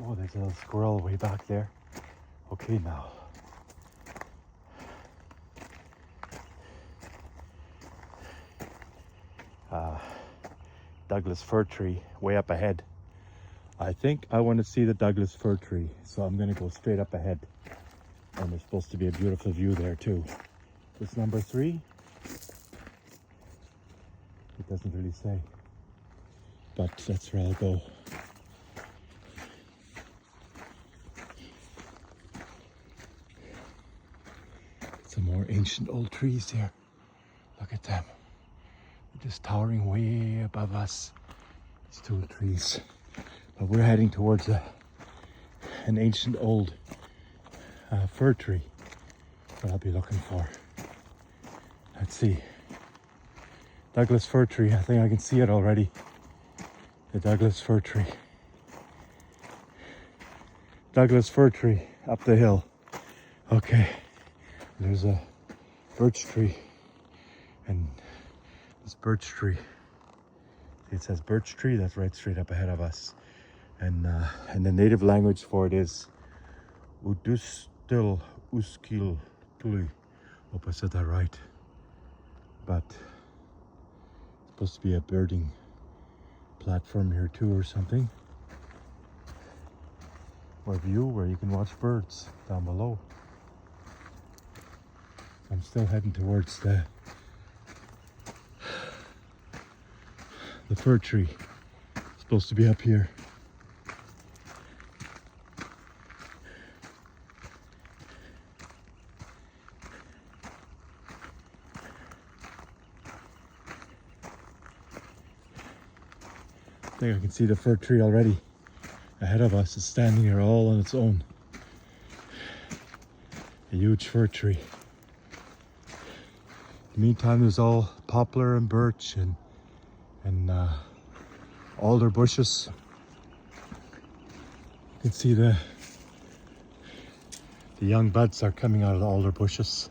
Oh, there's a little squirrel way back there. Okay, now. Douglas fir tree way up ahead. I think I want to see the Douglas fir tree, so I'm going to go straight up ahead. And there's supposed to be a beautiful view there too. This number 3? It doesn't really say, but that's where I'll go. Some more ancient old trees here. Look at them. They're just towering way above us. These 2 trees. But we're heading towards an ancient old fir tree that I'll be looking for. Let's see. Douglas fir tree. I think I can see it already. The Douglas fir tree. Douglas fir tree up the hill. Okay. There's a birch tree, and this birch tree, it says birch tree, that's right straight up ahead of us. And the native language for it is Udustil Uskil Tuli. Hope I said that right. But it's supposed to be a birding platform here too or something. Or view where you can watch birds down below. I'm still heading towards the fir tree. It's supposed to be up here. I think I can see the fir tree already ahead of us. It's standing here all on its own. A huge fir tree. In the meantime, there's all poplar and birch and alder bushes. You can see the young buds are coming out of the alder bushes.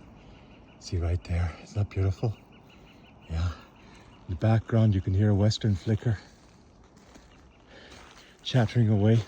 See right there, isn't that beautiful? Yeah. In the background, you can hear a western flicker chattering away.